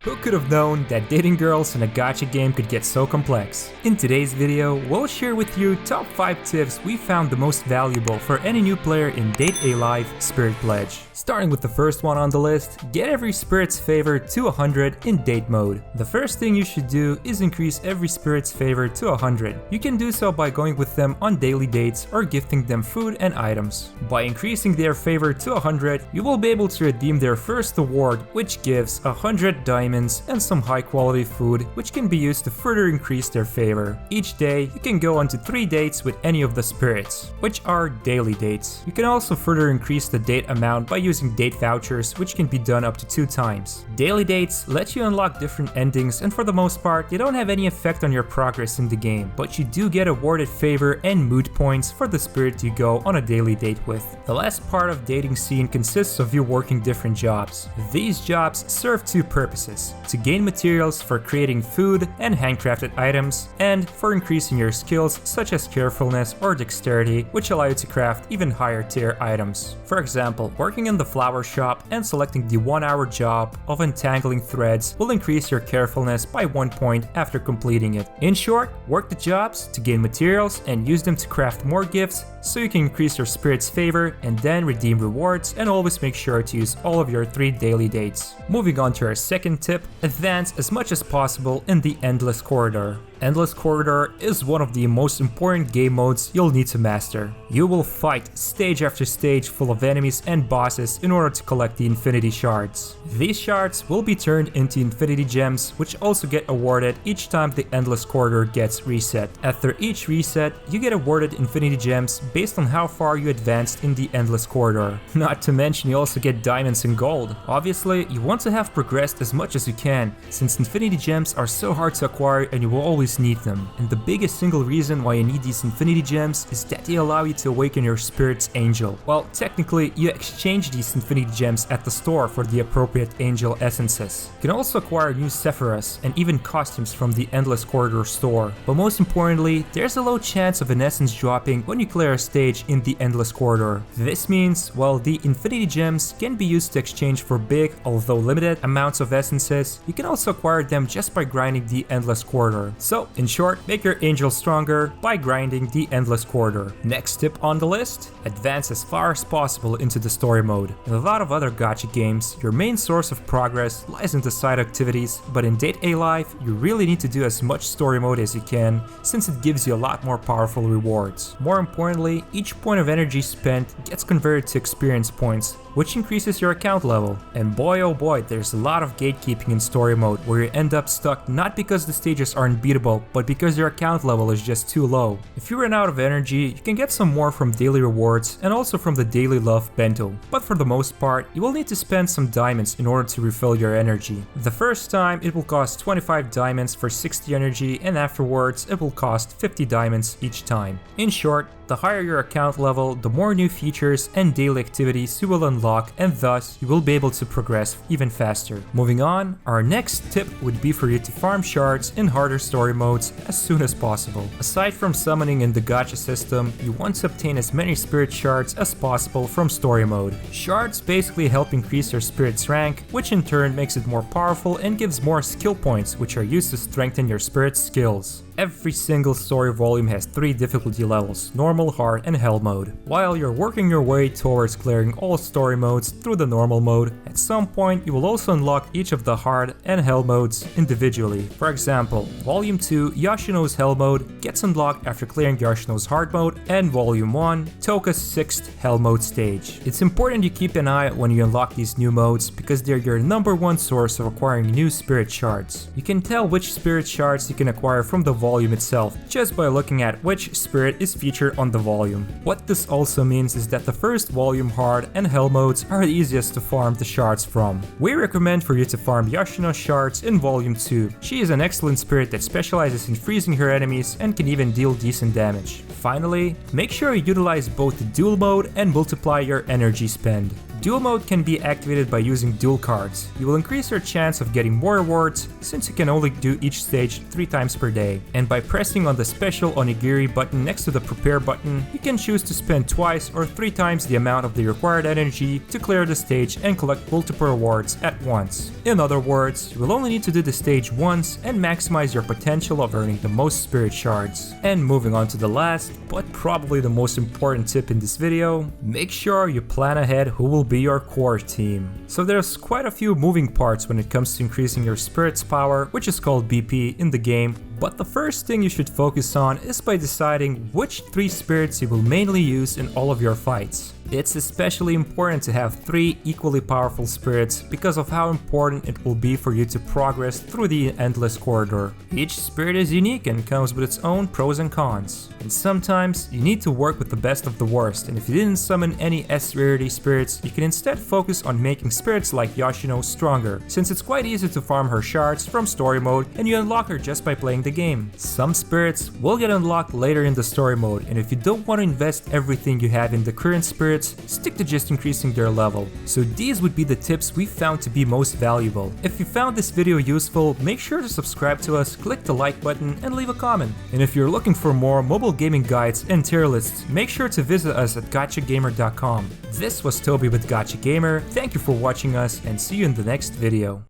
Who could have known that dating girls in a gacha game could get so complex? In today's video, we'll share with you top 5 tips we found the most valuable for any new player in Date A Live Spirit Pledge. Starting with the first one on the list, get every spirit's favor to 100 in date mode. The first thing you should do is increase every spirit's favor to 100. You can do so by going with them on daily dates or gifting them food and items. By increasing their favor to 100, you will be able to redeem their first award, which gives 100 diamonds and some high quality food, which can be used to further increase their favor. Each day, you can go on to 3 dates with any of the spirits, which are daily dates. You can also further increase the date amount by using date vouchers, which can be done up to 2 times. Daily dates let you unlock different endings, and for the most part, they don't have any effect on your progress in the game, but you do get awarded favor and mood points for the spirit you go on a daily date with. The last part of dating scene consists of you working different jobs. These jobs serve 2 purposes: to gain materials for creating food and handcrafted items, and for increasing your skills such as carefulness or dexterity, which allow you to craft even higher tier items. For example, working in the flower shop and selecting the 1-hour job of untangling threads will increase your carefulness by 1 point after completing it. In short, work the jobs to gain materials and use them to craft more gifts so you can increase your spirit's favor and then redeem rewards, and always make sure to use all of your 3 daily dates. Moving on to our second tip, advance as much as possible in the Endless Corridor. Endless Corridor is one of the most important game modes you'll need to master. You will fight stage after stage full of enemies and bosses in order to collect the Infinity Shards. These shards will be turned into Infinity Gems, which also get awarded each time the Endless Corridor gets reset. After each reset, you get awarded Infinity Gems based on how far you advanced in the Endless Corridor. Not to mention, you also get diamonds and gold. Obviously, you want to have progressed as much as you can, since Infinity Gems are so hard to acquire and you will always need them. And the biggest single reason why you need these Infinity Gems is that they allow you to awaken your spirit's angel. Well, technically, you exchange these Infinity Gems at the store for the appropriate angel essences. You can also acquire new Sephiras and even costumes from the Endless Corridor store. But most importantly, there's a low chance of an essence dropping when you clear a stage in the Endless Corridor. This means, while the Infinity Gems can be used to exchange for big, although limited, amounts of essences, you can also acquire them just by grinding the Endless Corridor. So, in short, make your angel stronger by grinding the Endless Corridor. Next tip on the list, advance as far as possible into the story mode. In a lot of other gacha games, your main source of progress lies in the side activities, but in Date A Live, you really need to do as much story mode as you can, since it gives you a lot more powerful rewards. More importantly, each point of energy spent gets converted to experience points, which increases your account level. And boy oh boy, there's a lot of gatekeeping in story mode where you end up stuck not because the stages are unbeatable, but because your account level is just too low. If you run out of energy, you can get some more from daily rewards and also from the daily love bento. But for the most part, you will need to spend some diamonds in order to refill your energy. The first time it will cost 25 diamonds for 60 energy, and afterwards it will cost 50 diamonds each time. In short, the higher your account level, the more new features and daily activities you will unlock, and thus you will be able to progress even faster. Moving on, our next tip would be for you to farm shards in harder story modes as soon as possible. Aside from summoning in the gacha system, you want to obtain as many spirit shards as possible from story mode. Shards basically help increase your spirit's rank, which in turn makes it more powerful and gives more skill points, which are used to strengthen your spirit's skills. Every single story volume has 3 difficulty levels: normal, hard, and hell mode. While you're working your way towards clearing all story modes through the normal mode, at some point you will also unlock each of the hard and hell modes individually. For example, Volume 2 Yoshino's hell mode gets unlocked after clearing Yoshino's hard mode, and Volume 1 Toka's 6th hell mode stage. It's important you keep an eye out when you unlock these new modes, because they're your #1 source of acquiring new spirit shards. You can tell which spirit shards you can acquire from the volume itself just by looking at which spirit is featured on the volume. What this also means is that the first volume hard and hell modes are the easiest to farm the shards from. We recommend for you to farm Yoshino's shards in Volume 2. She is an excellent spirit that specializes in freezing her enemies and can even deal decent damage. Finally, make sure you utilize both the dual mode and multiply your energy spend. Dual mode can be activated by using dual cards. You will increase your chance of getting more rewards since you can only do each stage 3 times per day. And by pressing on the special onigiri button next to the prepare button, you can choose to spend twice or 3 times the amount of the required energy to clear the stage and collect multiple rewards at once. In other words, you will only need to do the stage once and maximize your potential of earning the most spirit shards. And moving on to the last, but probably the most important tip in this video, make sure you plan ahead who will be your core team. So there's quite a few moving parts when it comes to increasing your spirit's power, which is called BP in the game, but the first thing you should focus on is by deciding which 3 spirits you will mainly use in all of your fights. It's especially important to have 3 equally powerful spirits because of how important it will be for you to progress through the endless corridor. Each spirit is unique and comes with its own pros and cons. And sometimes you need to work with the best of the worst, and if you didn't summon any S rarity spirits, you can instead focus on making spirits like Yoshino stronger, since it's quite easy to farm her shards from story mode and you unlock her just by playing the game. Some spirits will get unlocked later in the story mode, and if you don't want to invest everything you have in the current spirits, stick to just increasing their level. So these would be the tips we found to be most valuable. If you found this video useful, make sure to subscribe to us, click the like button, and leave a comment. And if you're looking for more mobile gaming guides and tier lists, make sure to visit us at gachagamer.com. This was Toby with Gacha Gamer. Thank you for watching us and see you in the next video.